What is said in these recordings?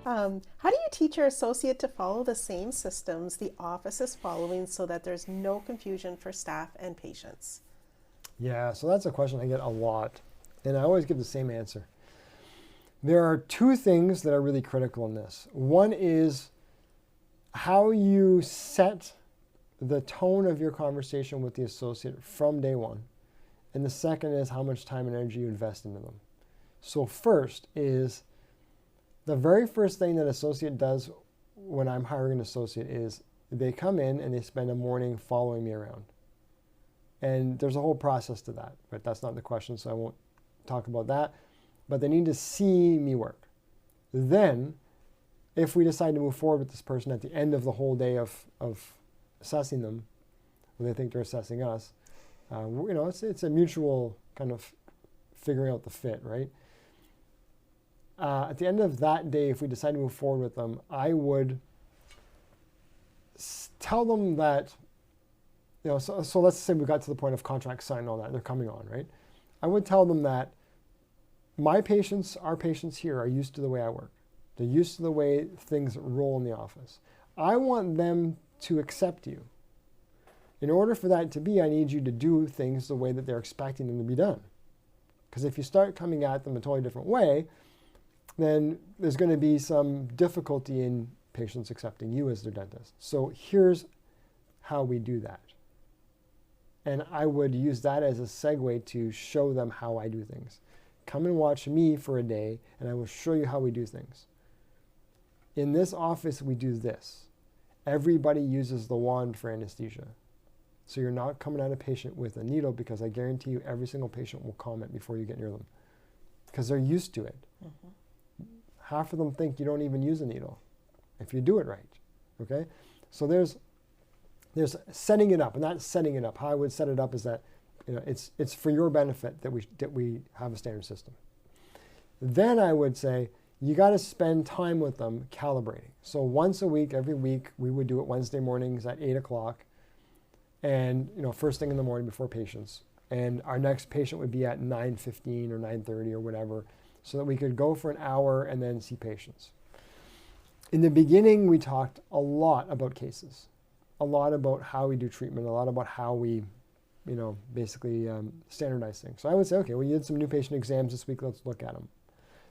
How do you teach your associate to follow the same systems the office is following so that there's no confusion for staff and patients? Yeah, so that's a question I get a lot, and I always give the same answer. There are two things that are really critical in this. One is how you set the tone of your conversation with the associate from day one. And the second is how much time and energy you invest into them. So first is the very first thing that associate does when I'm hiring an associate is they come in and they spend a morning following me around. And there's a whole process to that, but that's not the question, so I won't talk about that. But they need to see me work. Then, if we decide to move forward with this person at the end of the whole day of assessing them, when they think they're assessing us, it's a mutual kind of figuring out the fit, right? At the end of that day, if we decide to move forward with them, I would tell them that, so let's say we got to the point of contract sign and all that, they're coming on, right? I would tell them that my patients, our patients here, are used to the way I work. They're used to the way things roll in the office. I want them to accept you. In order for that to be, I need you to do things the way that they're expecting them to be done. Because if you start coming at them a totally different way, then there's going to be some difficulty in patients accepting you as their dentist. So here's how we do that. And I would use that as a segue to show them how I do things. Come and watch me for a day, and I will show you how we do things. In this office, we do this. Everybody uses the wand for anesthesia. So you're not coming at a patient with a needle, because I guarantee you every single patient will comment before you get near them, because they're used to it. Mm-hmm. Half of them think you don't even use a needle if you do it right, okay? So there's setting it up, and that's setting it up. How I would set it up is that it's for your benefit that we have a standard system. Then I would say you got to spend time with them calibrating. So once a week, every week, we would do it Wednesday mornings at 8 o'clock, and first thing in the morning before patients. And our next patient would be at 9:15 or 9:30 or whatever, so that we could go for an hour and then see patients. In the beginning, we talked a lot about cases, a lot about how we do treatment, a lot about how we basically standardize things. So I would say, okay, well, you did some new patient exams this week. Let's look at them.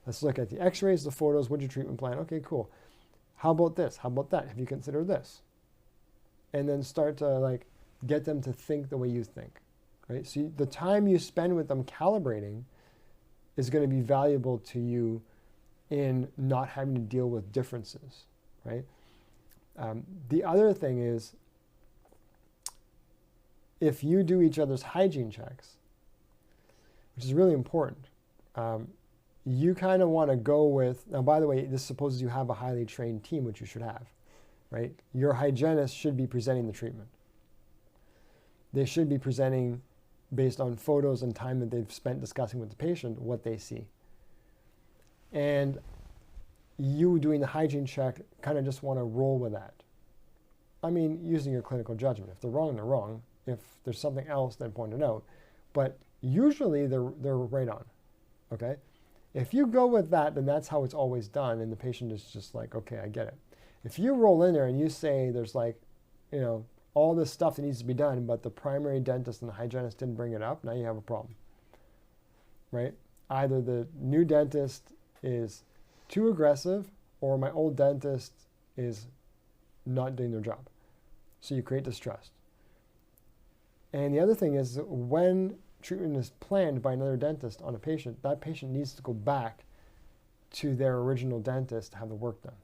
Let's look at the x-rays, the photos. What's your treatment plan? Okay, cool. How about this? How about that? Have you considered this? And then start to get them to think the way you think, right? So the time you spend with them calibrating is going to be valuable to you in not having to deal with differences, right? The other thing is, if you do each other's hygiene checks, which is really important, you kind of want to go with, now by the way, this supposes you have a highly trained team, which you should have, right? Your hygienist should be presenting the treatment. They should be presenting based on photos and time that they've spent discussing with the patient what they see. And you doing the hygiene check kind of just want to roll with that. I mean, using your clinical judgment. If they're wrong, they're wrong. If there's something else, then point it out. But usually they're right on, okay? If you go with that, then that's how it's always done, and the patient is just like, okay, I get it. If you roll in there and you say there's all this stuff that needs to be done, but the primary dentist and the hygienist didn't bring it up, now you have a problem, right? Either the new dentist is too aggressive, or my old dentist is not doing their job. So you create distrust. And the other thing is that when treatment is planned by another dentist on a patient, that patient needs to go back to their original dentist to have the work done,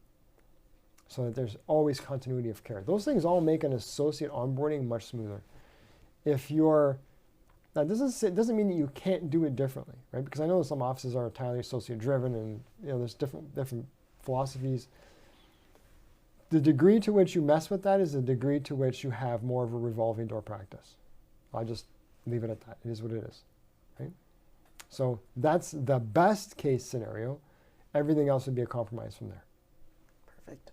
so that there's always continuity of care. Those things all make an associate onboarding much smoother. Now this doesn't mean that you can't do it differently, right? Because I know some offices are entirely associate driven, and there's different philosophies. The degree to which you mess with that is the degree to which you have more of a revolving door practice. I'll just leave it at that. It is what it is, right? So that's the best case scenario. Everything else would be a compromise from there. Perfect.